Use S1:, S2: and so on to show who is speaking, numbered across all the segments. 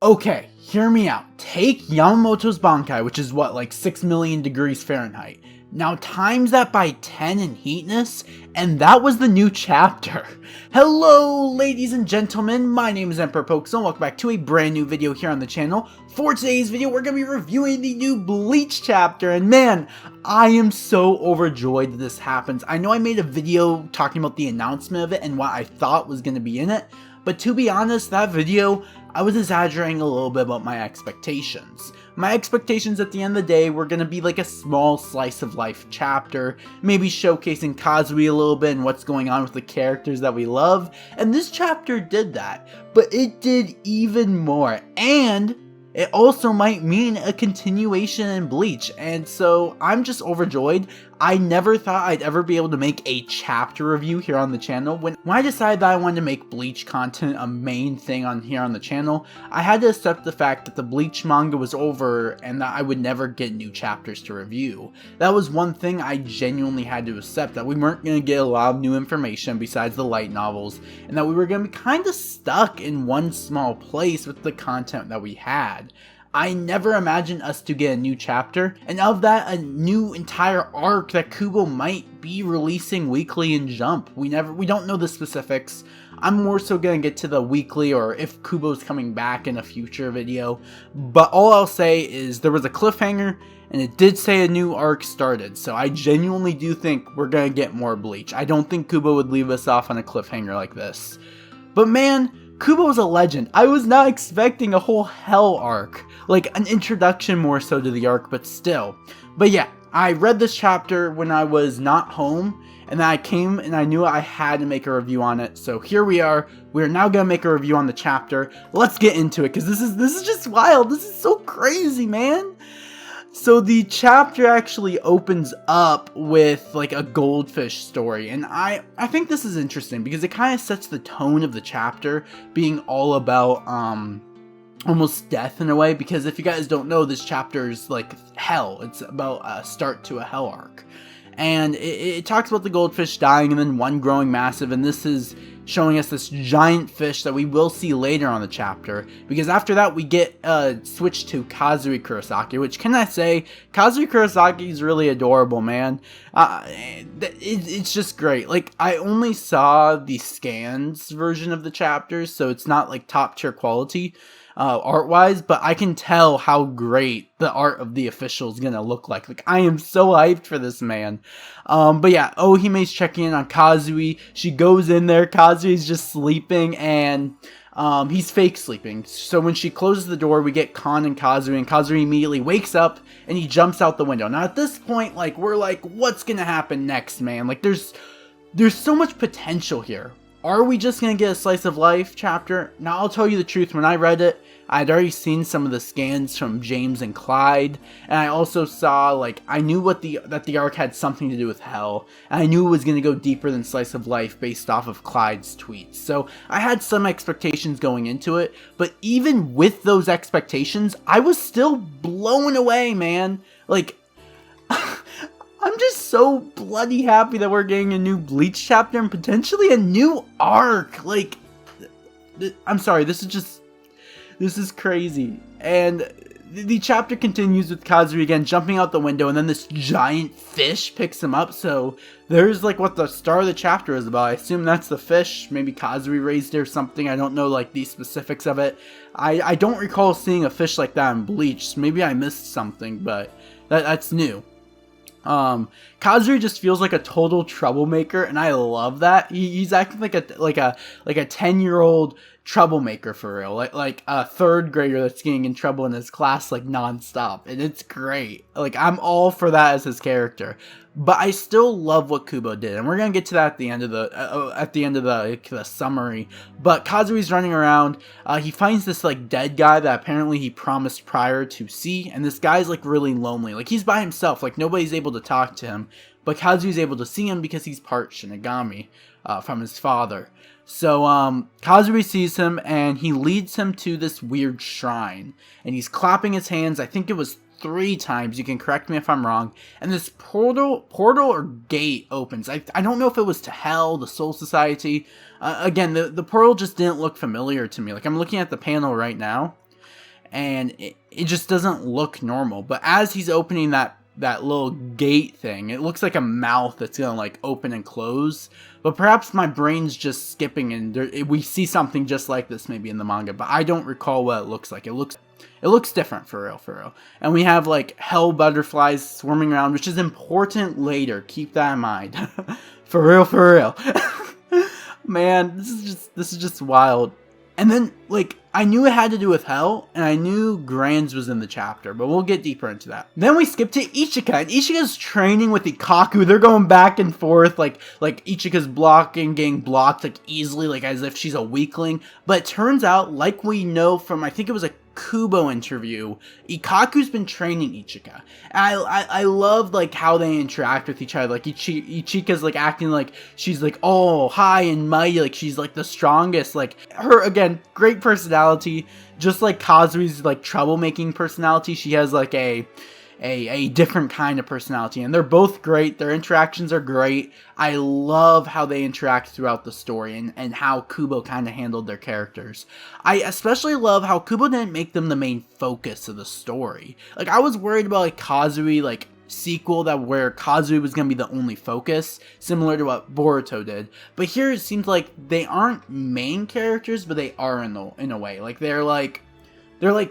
S1: Okay, hear me out. Take Yamamoto's Bankai, which is what, like 6 million degrees Fahrenheit. Now times that by 10 in heatness, and that was the new chapter. Hello ladies and gentlemen, my name is Emperor Pokes and welcome back to a brand new video here on the channel. For today's video, we're going to be reviewing the new Bleach chapter, and man, I am so overjoyed that this happens. I know I made a video talking about the announcement of it and what I thought was going to be in it, but to be honest, that video, I was exaggerating a little bit about my expectations. My expectations at the end of the day were going to be like a small slice of life chapter, maybe showcasing Kazui a little bit and what's going on with the characters that we love, and this chapter did that, but it did even more, and it also might mean a continuation in Bleach, and so I'm just overjoyed. I never thought I'd ever be able to make a chapter review here on the channel. When I decided that I wanted to make Bleach content a main thing on here on the channel, I had to accept the fact that the Bleach manga was over and that I would never get new chapters to review. That was one thing I genuinely had to accept, that we weren't going to get a lot of new information besides the light novels, and that we were going to be kind of stuck in one small place with the content that we had. I never imagined us to get a new chapter, and of that, a new entire arc that Kubo might be releasing weekly in Jump. We don't know the specifics. I'm more so gonna get to the weekly or if Kubo's coming back in a future video, but all I'll say is there was a cliffhanger, and it did say a new arc started, so I genuinely do think we're gonna get more Bleach. I don't think Kubo would leave us off on a cliffhanger like this. But man, Kubo's a legend. I was not expecting a whole Hell arc, like an introduction more so to the arc, but still. But yeah, I read this chapter when I was not home, and then I came and I knew I had to make a review on it. So here we are. We're now gonna make a review on the chapter. Let's get into it, because this is just wild. This is so crazy, man. So the chapter actually opens up with like a goldfish story, and I think this is interesting because it kind of sets the tone of the chapter being all about almost death in a way, because if you guys don't know, this chapter is like hell. It's about a start to a hell arc, and it talks about the goldfish dying and then one growing massive, and this is showing us this giant fish that we will see later on the chapter, because after that we get switched to Kazui Kurosaki, which, can I say, Kazui Kurosaki is really adorable, man. It's just great. Like, I only saw the scans version of the chapters, so it's not like top tier quality art-wise, but I can tell how great the art of the official is gonna look like. Like, I am so hyped for this, man. But yeah, Ohime's checking in on Kazui. She goes in there, Kazui's just sleeping, and he's fake sleeping. So when she closes the door, we get Kon and Kazui immediately wakes up, and he jumps out the window. Now at this point, like, we're like, what's gonna happen next, man? Like, there's so much potential here. Are we just going to get a slice of life chapter? Now, I'll tell you the truth, when I read it, I'd already seen some of the scans from James and Clyde, and I also saw, like, I knew that the arc had something to do with Hell, and I knew it was going to go deeper than slice of life based off of Clyde's tweets. So, I had some expectations going into it, but even with those expectations, I was still blown away, man. Like, I'm just so bloody happy that we're getting a new Bleach chapter and potentially a new arc. Like, I'm sorry, this is crazy. And the chapter continues with Kazui again jumping out the window, and then this giant fish picks him up. So there's like what the star of the chapter is about. I assume that's the fish. Maybe Kazui raised it or something. I don't know like the specifics of it. I don't recall seeing a fish like that in Bleach. Maybe I missed something, but that's new. Kazui just feels like a total troublemaker, and I love that. He's acting like a 10-year-old troublemaker for real, like a third grader that's getting in trouble in his class like nonstop, and it's great. Like, I'm all for that as his character, but I still love what Kubo did, and we're gonna get to that at the end of the summary. But Kazui's running around. He finds this like dead guy that apparently he promised prior to see, and this guy's like really lonely. Like, he's by himself. Like, nobody's able to talk to him, but Kazui's able to see him because he's part Shinigami from his father. So Kazui sees him, and he leads him to this weird shrine, and he's clapping his hands. I think it was 3 times, you can correct me if I'm wrong, and this portal or gate opens. I don't know if it was to Hell, the Soul Society. Again, the portal just didn't look familiar to me. Like, I'm looking at the panel right now, and it just doesn't look normal. But as he's opening that little gate thing, it looks like a mouth that's gonna like open and close. But perhaps my brain's just skipping, and we see something just like this maybe in the manga, but I don't recall what it looks like. It looks different for real. And we have like hell butterflies swarming around, which is important later. Keep that in mind. For real. Man, this is just wild. And then, like, I knew it had to do with hell, and I knew Grands was in the chapter, but we'll get deeper into that. Then we skip to Ichika, and Ichika's training with Ikaku. They're going back and forth, like Ichika's getting blocked, like, easily, like, as if she's a weakling. But it turns out, like we know from, I think it was a Kubo interview, Ikaku's been training Ichika. And I love like how they interact with each other. Like Ichika's like acting like she's like all high and mighty, like she's like the strongest. Like her, again, great personality, just like Kazui's like troublemaking personality. She has like a different kind of personality, and they're both great. Their interactions are great. I love how they interact throughout the story, and how Kubo kind of handled their characters. I especially love how Kubo didn't make them the main focus of the story. Like, I was worried about like Kazui, like sequel where Kazui was gonna be the only focus, similar to what Boruto did. But here it seems like they aren't main characters, but they are in a way. Like they're like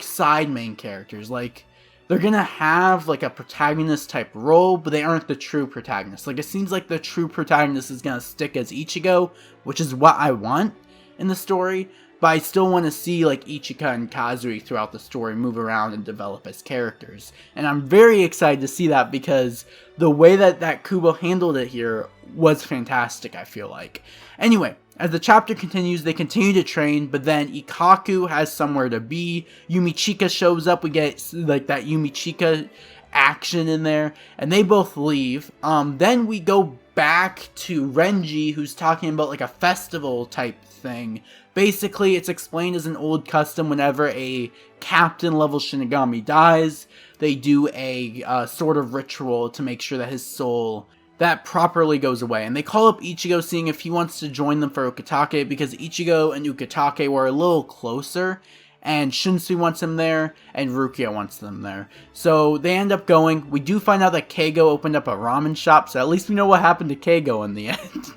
S1: side main characters. Like, they're gonna have like a protagonist type role, but they aren't the true protagonist. Like, it seems like the true protagonist is gonna stick as Ichigo, which is what I want in the story, but I still want to see like Ichika and Kazui throughout the story move around and develop as characters. And I'm very excited to see that, because the way that Kubo handled it here was fantastic, I feel like. Anyway, as the chapter continues, they continue to train, but then Ikaku has somewhere to be. Yumichika shows up. We get like that Yumichika action in there, and they both leave. Then we go back to Renji, who's talking about like a festival type thing. Basically, it's explained as an old custom. Whenever a captain level Shinigami dies, they do a sort of ritual to make sure that his soul that properly goes away. And they call up Ichigo, seeing if he wants to join them for Ukitake, because Ichigo and Ukitake were a little closer, and Shunsui wants him there, and Rukia wants them there. So they end up going. We do find out that Keigo opened up a ramen shop, so at least we know what happened to Keigo in the end.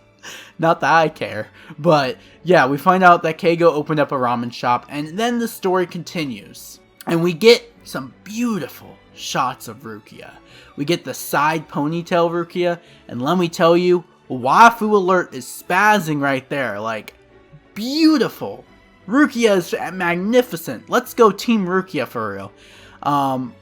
S1: Not that I care, but yeah, we find out that Keigo opened up a ramen shop, and then the story continues. And we get some beautiful shots of Rukia. We get the side ponytail Rukia, and let me tell you, waifu alert is spazzing right there. Like, beautiful. Rukia is magnificent. Let's go Team Rukia for real.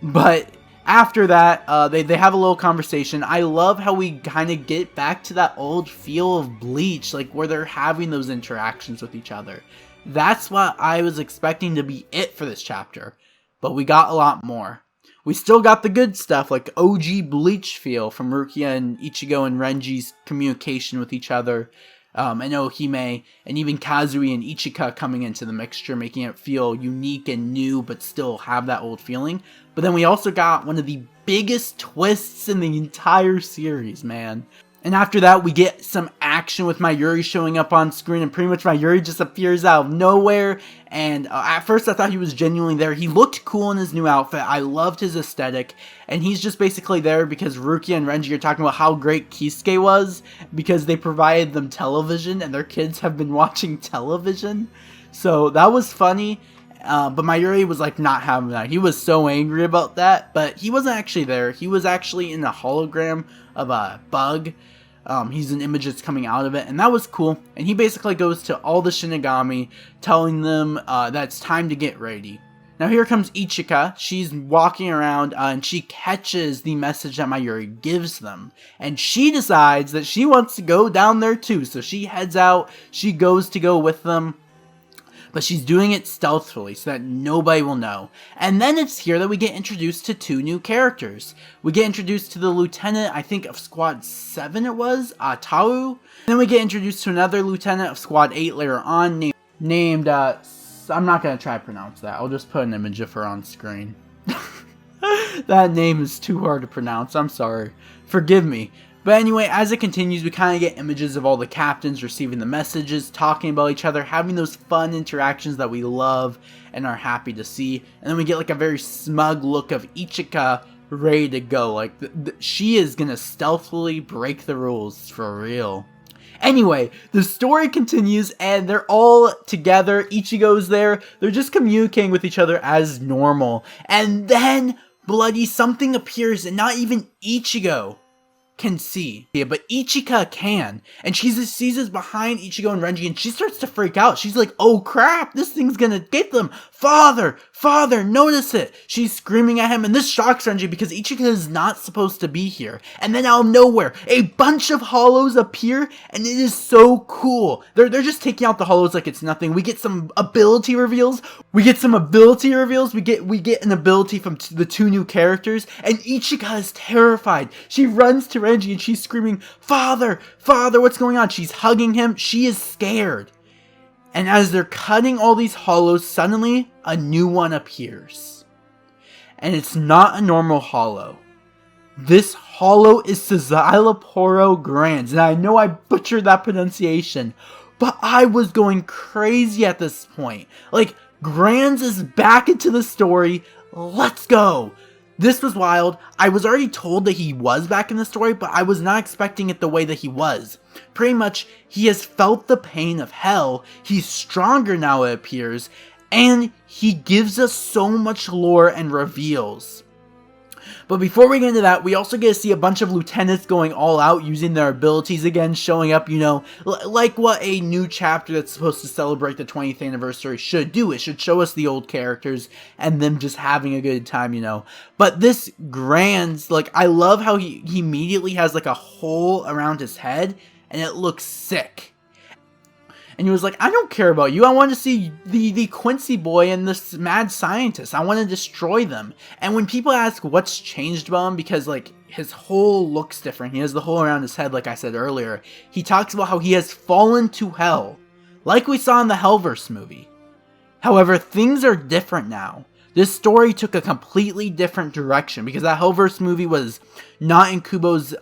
S1: But after that, they have a little conversation. I love how we kind of get back to that old feel of Bleach, like where they're having those interactions with each other. That's what I was expecting to be it for this chapter, but we got a lot more. We still got the good stuff, like OG Bleach feel from Rukia and Ichigo and Renji's communication with each other, and Ohime, and even Kazui and Ichika coming into the mixture, making it feel unique and new, but still have that old feeling. But then we also got one of the biggest twists in the entire series, man. And after that, we get some action with Mayuri showing up on screen, and pretty much Mayuri just appears out of nowhere. And at first I thought he was genuinely there. He looked cool in his new outfit. I loved his aesthetic. And he's just basically there because Rukia and Renji are talking about how great Kisuke was, because they provided them television and their kids have been watching television. So that was funny. But Mayuri was like not having that. He was so angry about that, but he wasn't actually there. He was actually in a hologram of a bug. He's an image that's coming out of it, and that was cool. And he basically goes to all the Shinigami, telling them that it's time to get ready. Now here comes Ichika. She's walking around, and she catches the message that Mayuri gives them. And she decides that she wants to go down there too, so she heads out. She goes to go with them. But she's doing it stealthily so that nobody will know. And then it's here that we get introduced to two new characters. We get introduced to the lieutenant, I think of Squad 7 it was, Tau. And then we get introduced to another lieutenant of Squad 8 later on named I'm not going to try to pronounce that. I'll just put an image of her on screen. That name is too hard to pronounce. I'm sorry. Forgive me. But anyway, as it continues, we kind of get images of all the captains receiving the messages, talking about each other, having those fun interactions that we love and are happy to see. And then we get like a very smug look of Ichika ready to go. Like, she is gonna stealthily break the rules for real. Anyway, the story continues and they're all together. Ichigo's there. They're just communicating with each other as normal. And then, bloody something appears and not even Ichigo can see. Yeah, but Ichika can. And she sees us behind Ichigo and Renji and she starts to freak out. She's like, oh crap, this thing's gonna get them. Father, notice it. She's screaming at him and this shocks Renji because Ichika is not supposed to be here. And then out of nowhere, a bunch of hollows appear and it is so cool. They're just taking out the hollows like it's nothing. We get some ability reveals. We get an ability from the two new characters and Ichika is terrified. She runs to Renji and she's screaming, Father, what's going on? She's hugging him. She is scared. And as they're cutting all these hollows, suddenly a new one appears. And it's not a normal hollow. This hollow is Szayelaporro Grands. And I know I butchered that pronunciation, but I was going crazy at this point. Like, Grands is back into the story. Let's go. This was wild. I was already told that he was back in the story, but I was not expecting it the way that he was. Pretty much, he has felt the pain of hell, he's stronger now it appears, and he gives us so much lore and reveals. But before we get into that, we also get to see a bunch of lieutenants going all out, using their abilities again, showing up, you know, like what a new chapter that's supposed to celebrate the 20th anniversary should do. It should show us the old characters and them just having a good time, you know. But this Grands, like, I love how he immediately has like a hole around his head, and it looks sick. And he was like, I don't care about you. I want to see the Quincy boy and this mad scientist. I want to destroy them. And when people ask what's changed about him, because like his hole looks different. He has the hole around his head, like I said earlier. He talks about how he has fallen to hell, like we saw in the Hellverse movie. However, things are different now. This story took a completely different direction because that Hellverse movie was not in Kubo's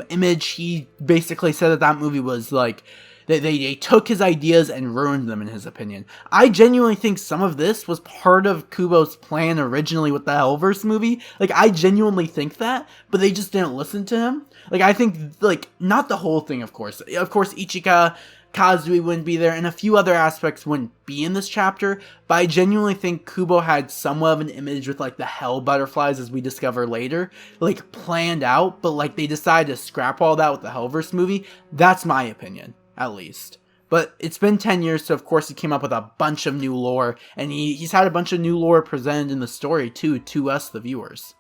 S1: image. He basically said that movie was like, They took his ideas and ruined them, in his opinion. I genuinely think some of this was part of Kubo's plan originally with the Hellverse movie. Like, I genuinely think that, but they just didn't listen to him. Like, I think, like, not the whole thing, of course. Of course, Ichika, Kazui wouldn't be there, and a few other aspects wouldn't be in this chapter, but I genuinely think Kubo had somewhat of an image with, like, the hell butterflies, as we discover later, like, planned out, but, like, they decided to scrap all that with the Hellverse movie. That's my opinion. At least. But it's been 10 years, so of course he came up with a bunch of new lore, and he's had a bunch of new lore presented in the story too, to us, the viewers.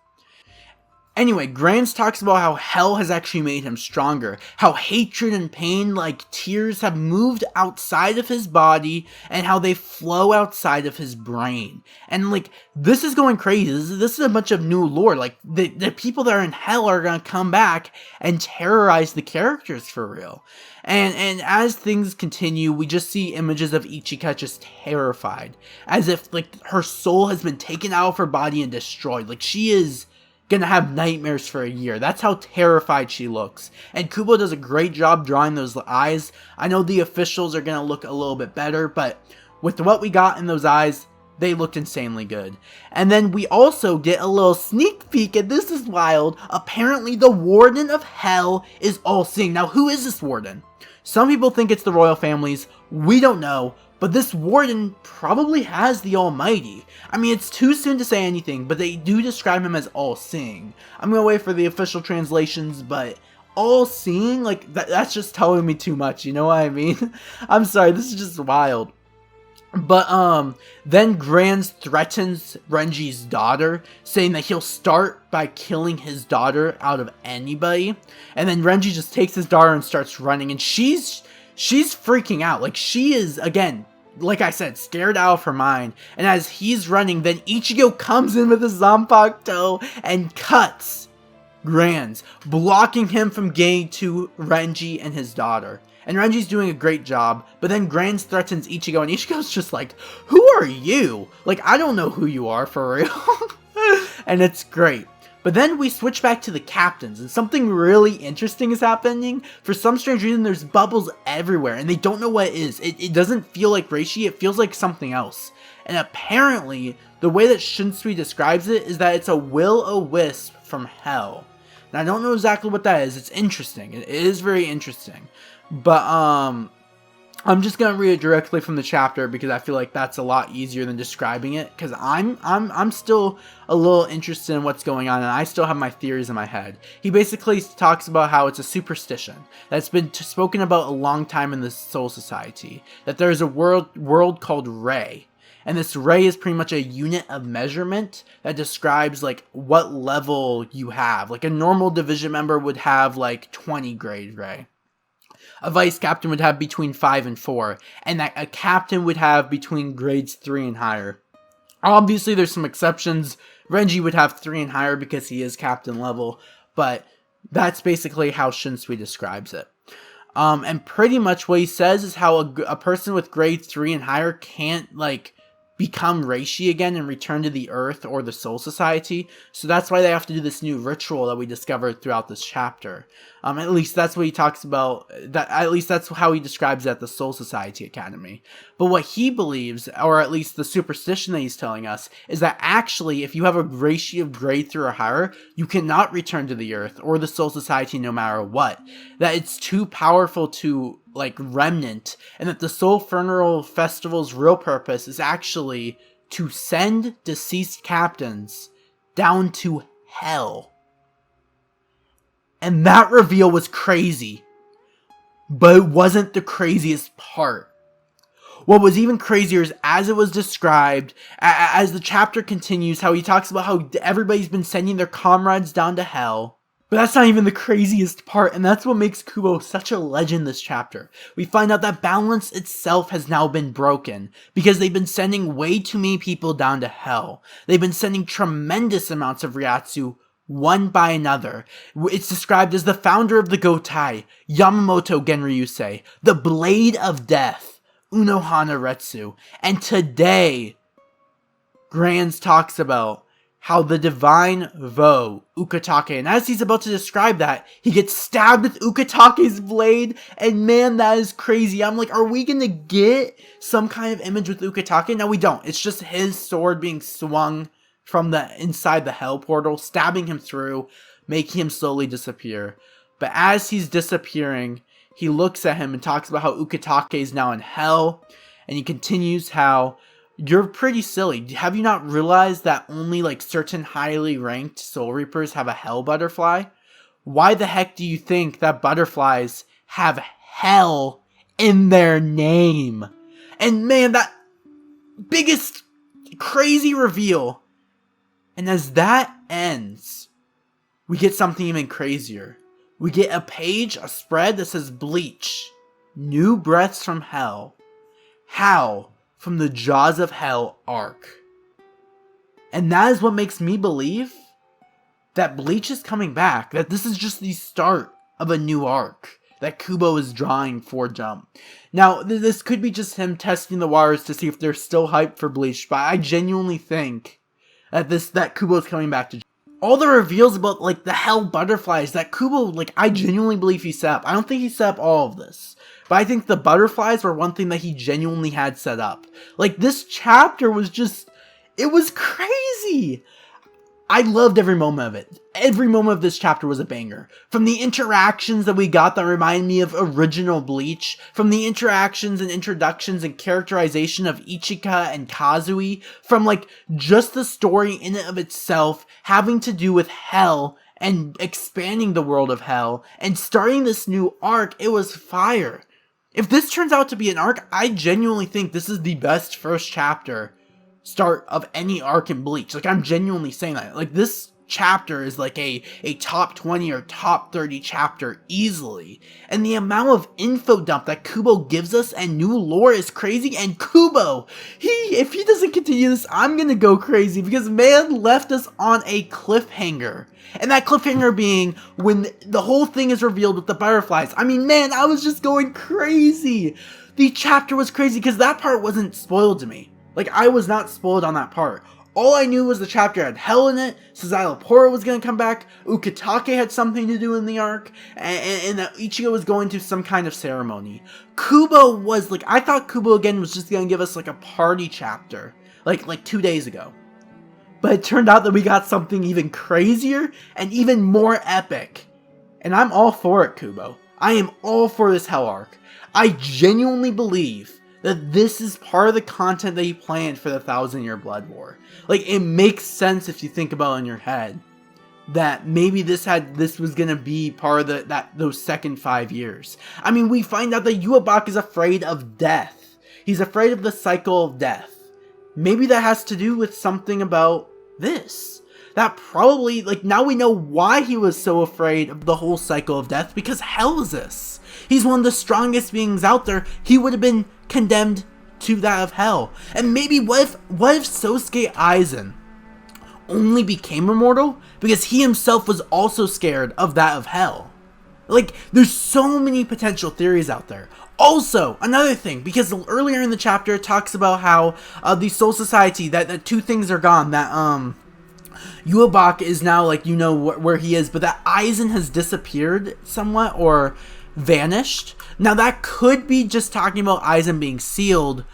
S1: Anyway, Grands talks about how hell has actually made him stronger, how hatred and pain, like tears, have moved outside of his body, and how they flow outside of his brain. And like, this is going crazy. This is a bunch of new lore. Like, the people that are in hell are gonna come back and terrorize the characters for real. And as things continue, we just see images of Ichika just terrified, as if like her soul has been taken out of her body and destroyed. Like, she is gonna have nightmares for a year. That's how terrified she looks. And Kubo does a great job drawing those eyes. I know the officials are gonna look a little bit better, but with what we got in those eyes, they looked insanely good. And then we also get a little sneak peek, and this is wild. Apparently the Warden of Hell is all-seeing. Now, who is this Warden? Some people think it's the royal families. We don't know. But this Warden probably has the Almighty. I mean, it's too soon to say anything, but they do describe him as all-seeing. I'm gonna wait for the official translations, but all-seeing? Like, that's just telling me too much, you know what I mean? I'm sorry, this is just wild. But, then Grands threatens Renji's daughter, saying that he'll start by killing his daughter out of anybody. And then Renji just takes his daughter and starts running, and she's freaking out. Like, she is, again, like I said, scared out of her mind. And as he's running, then Ichigo comes in with his Zanpakuto and cuts Grands, blocking him from getting to Renji and his daughter. And Renji's doing a great job, but then Grands threatens Ichigo, and Ichigo's just like, who are you? Like, I don't know who you are, for real. And it's great. But then we switch back to the captains, and something really interesting is happening. For some strange reason, there's bubbles everywhere, and they don't know what it is. It doesn't feel like reishi, it feels like something else. And apparently, the way that Shinsui describes it is that it's a will-o-wisp from hell. Now, I don't know exactly what that is. It's interesting. It is very interesting. But, I'm just gonna read it directly from the chapter because I feel like that's a lot easier than describing it, because I'm still a little interested in what's going on, and I still have my theories in my head. He basically talks about how it's a superstition that's been spoken about a long time in the Soul Society, that there's a world called Ray, and this Ray is pretty much a unit of measurement that describes like what level you have. Like a normal division member would have like 20 grade Ray. A vice captain would have between 5 and 4, and that a captain would have between grades 3 and higher. Obviously, there's some exceptions. Renji would have 3 and higher because he is captain level, but that's basically how Shinsui describes it. And pretty much what he says is how a person with grade 3 and higher can't, like, become reishi again and return to the Earth or the Soul Society. So that's why they have to do this new ritual that we discovered throughout this chapter. At least that's what he talks about. At least that's how he describes it at the Soul Society Academy. But what he believes, or at least the superstition that he's telling us, is that actually if you have a reishi of grade 3 or higher, you cannot return to the Earth or the Soul Society no matter what. That it's too powerful to like remnant, and that the Soul Funeral Festival's real purpose is actually to send deceased captains down to hell. And that reveal was crazy, but it wasn't the craziest part. What was even crazier is as it was described, as the chapter continues, how he talks about how everybody's been sending their comrades down to hell. But that's not even the craziest part, and that's what makes Kubo such a legend this chapter. We find out that balance itself has now been broken, because they've been sending way too many people down to hell. They've been sending tremendous amounts of Ryatsu, one by another. It's described as the founder of the Gotai, Yamamoto Genryusei, the Blade of Death, Unohana Retsu, and today, Grands talks about how the divine Vo, Ukitake, and as he's about to describe that, he gets stabbed with Ukitake's blade, and man, that is crazy. I'm like, are we gonna get some kind of image with Ukitake? No, we don't. It's just his sword being swung from the inside the hell portal, stabbing him through, making him slowly disappear. But as he's disappearing, he looks at him and talks about how Ukitake is now in hell, and he continues how, you're pretty silly. Have you not realized that only like certain highly ranked Soul Reapers have a hell butterfly? Why the heck do you think that butterflies have hell in their name? And man, that biggest crazy reveal. And as that ends, we get something even crazier. We get a page, a spread that says Bleach, New Breaths from Hell, Howl from the Jaws of Hell arc. And that is what makes me believe that Bleach is coming back, that this is just the start of a new arc that Kubo is drawing for Jump. Now, this could be just him testing the waters to see if they're still hyped for Bleach, but I genuinely think that Kubo is coming back to Jump. All the reveals about, like, the hell butterflies that Kubo, like, I genuinely believe he set up. I don't think he set up all of this, but I think the butterflies were one thing that he genuinely had set up. Like, this chapter was just, it was crazy. I loved every moment of it. Every moment of this chapter was a banger. From the interactions that we got that remind me of original Bleach, from the interactions and introductions and characterization of Ichika and Kazui, from like just the story in and of itself having to do with hell and expanding the world of hell and starting this new arc, it was fire. If this turns out to be an arc, I genuinely think this is the best first chapter start of any arc in Bleach. Like, I'm genuinely saying that. Like, this chapter is like a top 20 or top 30 chapter easily. And the amount of info dump that Kubo gives us and new lore is crazy. And Kubo, if he doesn't continue this, I'm gonna go crazy because man left us on a cliffhanger. And that cliffhanger being when the whole thing is revealed with the butterflies. I mean, man, I was just going crazy. The chapter was crazy because that part wasn't spoiled to me. Like, I was not spoiled on that part. All I knew was the chapter had Hell in it, Suzailapora was going to come back, Ukitake had something to do in the arc, and that Ichigo was going to some kind of ceremony. Kubo was like, I thought Kubo again was just going to give us like a party chapter, like 2 days ago. But it turned out that we got something even crazier and even more epic. And I'm all for it, Kubo. I am all for this Hell arc. I genuinely believe that this is part of the content that he planned for the 1,000-Year Blood War. Like, it makes sense if you think about it in your head that maybe this was gonna be part of those second 5 years. I mean, we find out that Yhwach is afraid of death. He's afraid of the cycle of death. Maybe that has to do with something about this. That probably, like, now we know why he was so afraid of the whole cycle of death, because Hell is this. He's one of the strongest beings out there. He would have been condemned to that of Hell. And maybe what if Sosuke Aizen only became immortal because he himself was also scared of that of Hell? Like, there's so many potential theories out there. Also, another thing, because earlier in the chapter it talks about how the Soul Society, that two things are gone, that Yhwach is now, like, you know where he is, but that Aizen has disappeared somewhat, or vanished. Now that could be just talking about Aizen being sealed,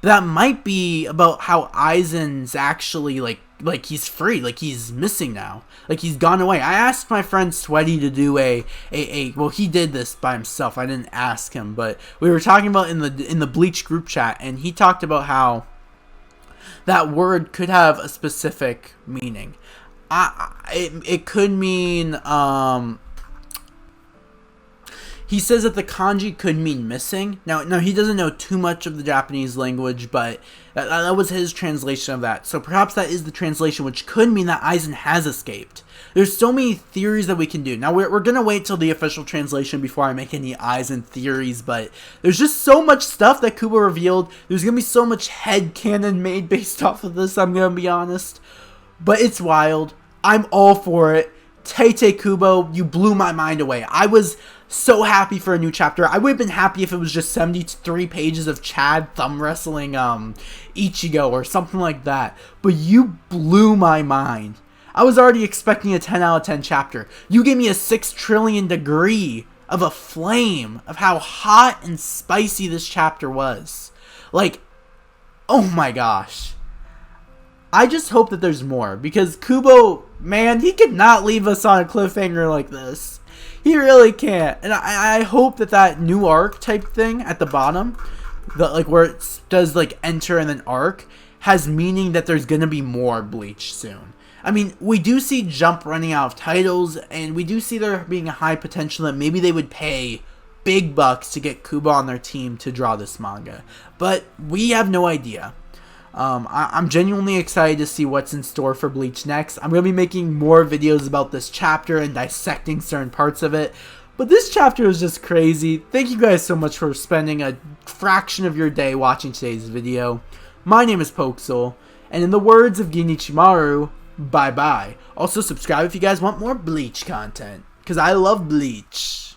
S1: but that might be about how Aizen's actually like he's free, like he's missing now, like he's gone away. I asked my friend Sweaty to do well, he did this by himself, I didn't ask him, but we were talking about in the Bleach group chat, and he talked about how that word could have a specific meaning. It could mean he says that the kanji could mean missing. Now he doesn't know too much of the Japanese language, but that was his translation of that. So perhaps that is the translation, which could mean that Aizen has escaped. There's so many theories that we can do. Now we're going to wait till the official translation before I make any Aizen theories, but there's just so much stuff that Kubo revealed. There's going to be so much headcanon made based off of this, I'm going to be honest. But it's wild. I'm all for it. Tete Kubo, you blew my mind away. I was so happy for a new chapter. I would have been happy if it was just 73 pages of Chad thumb wrestling Ichigo or something like that. But you blew my mind. I was already expecting a 10 out of 10 chapter. You gave me a 6 trillion degree of a flame of how hot and spicy this chapter was. Like, oh my gosh. I just hope that there's more, because Kubo, man, he could not leave us on a cliffhanger like this. He really can't. And I hope that new arc type thing at the bottom, like where it does like enter and then arc, has meaning that there's gonna be more Bleach soon. I mean, we do see Jump running out of titles, and we do see there being a high potential that maybe they would pay big bucks to get Kubo on their team to draw this manga. But we have no idea. I'm genuinely excited to see what's in store for Bleach next. I'm going to be making more videos about this chapter and dissecting certain parts of it. But this chapter was just crazy. Thank you guys so much for spending a fraction of your day watching today's video. My name is Pokesoul, and in the words of Genichimaru, bye bye. Also subscribe if you guys want more Bleach content, because I love Bleach.